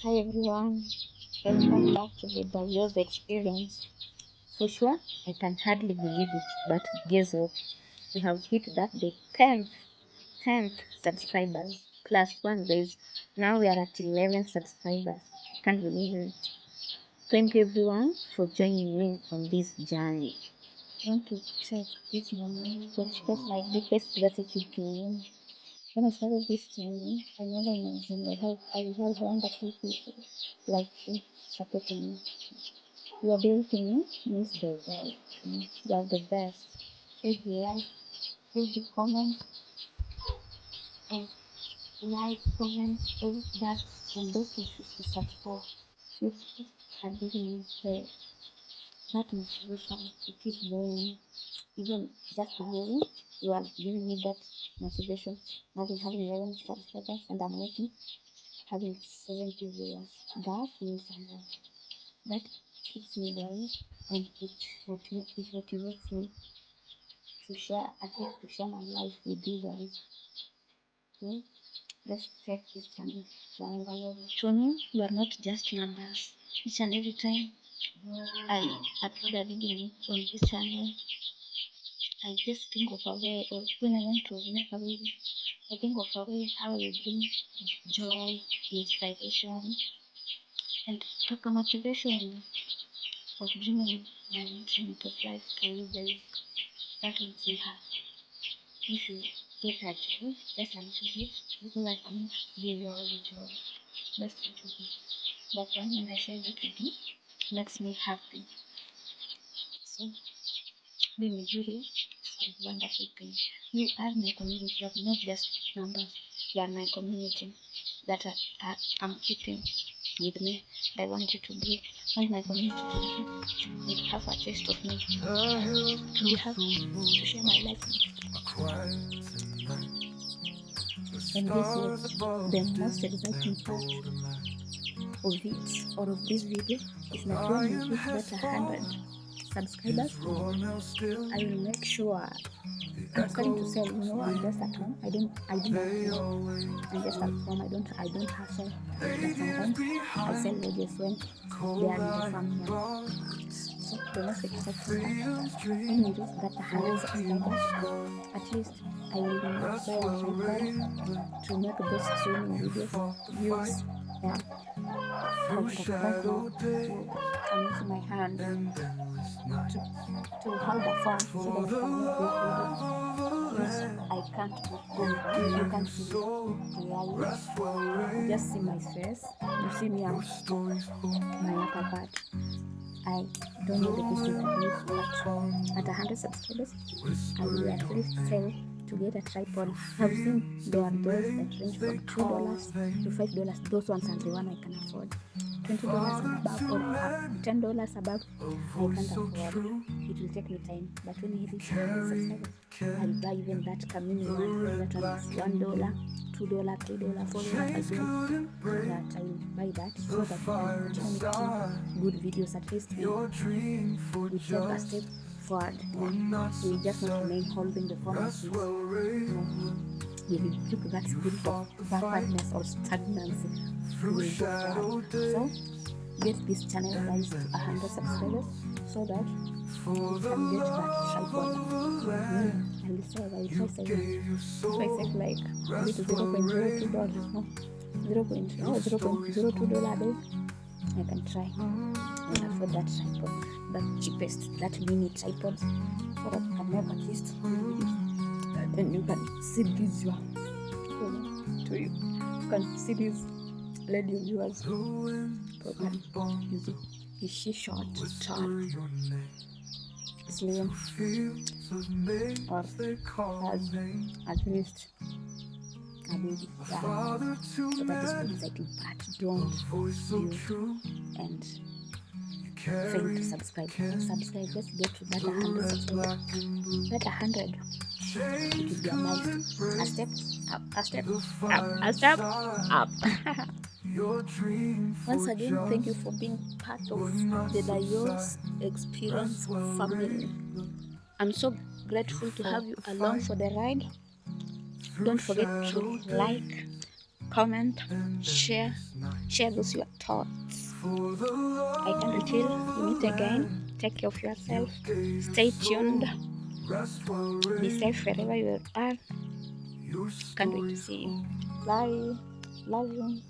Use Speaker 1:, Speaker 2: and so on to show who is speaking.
Speaker 1: Hi everyone, welcome back to the Dayooz experience. For sure, I can hardly believe it, but guess what? We have hit the 10th subscribers plus one days. Now we are at 11 subscribers. Can't believe it. Thank you everyone for joining me on this journey. I want to take this moment to express my deepest gratitude to you. When I started this journey, I never imagined I would have wonderful people like you supporting me. Your ability means the world. You are the best. Every like, every comment, and like, comment, every that, and those issues to search for. You have given me that motivation to keep going. Even just going, you are giving me that motivation. Now we have 11 subscribers and I'm waiting having 70 viewers. That means a lot. That keeps me going and it motivates me to share, at least to share my life with you guys. Okay? Let's take this channel to another level. To me, you are not just numbers. Each and every time I upload a video on this channel, I just think of a way, or when I want to make a video, I think of a way how I will bring joy, inspiration, and talk a motivation of dreaming and dream of life for you guys. That makes me happy. If you get a joy, that's a little bit, because I can give you all the joy. That's a little bit. But when I share that with you, it makes me happy. So, being with you here is a wonderful thing. You are my community, you are not just numbers. You are my community that I'm keeping with me. I want you to be all my community to have a taste of me, to have to share my life. And this was the most exciting part of it, or of this video, is that when we hit that 100 subscribers, I will make sure I'm starting to sell. I'm just at home. I don't hustle. I'm just at home. I don't hustle. But sometimes I sell veggies when they are in the farm here. So the most exciting part, when we reach that 100 subscribers, at least I will buy a tripod to make those streaming videos views. Yeah, I would have tripod to I'm using my hand to hold the phone so that I can make those videos. Because I can't go with you can't see clearly. You just see my face. You see me, my upper part. I don't know the distance I need, but at 100 subscribers, I will at least sell to get a tripod. I've seen there are those that range from $2 to $5. Those ones are the one I can afford. $20 and above, or $10 above, I can't afford. It will take me time. But when I reach 100 subscribers, I'll buy even that Kamini one. That one is $1, $2, $3, $4, $5. That I will buy that so that I can continue making good videos. At least we take a step forward. We just not remain holding the phone. We rebuke that spirit of backwardness or stagnancy. We will go forward. So get this channel guys to 100 subscribers so that we can get that tripod. I will try if I said like $0.02, no, $0.02 days, I can try and afford that tripod, that cheapest, that mini tripod, so that I can make at least then you can see this to you. You can see this lady viewers properly. You see, is she short, tall, slim, or has at least a baby? Yeah. So that is the exciting part. Don't view and fail to subscribe. Subscribe. Let's get to that 100 subscribers. That 100. It will be a milestone. A step up, a step up, a step up. Once again, thank you for being part of the Dayooz experience family. I'm so grateful to have you along for the ride. Don't forget to like, comment, share those your thoughts. I can't wait till we meet again. Take care of yourself. Stay tuned. Be safe wherever you are. Can't wait to see you. Bye. Love you.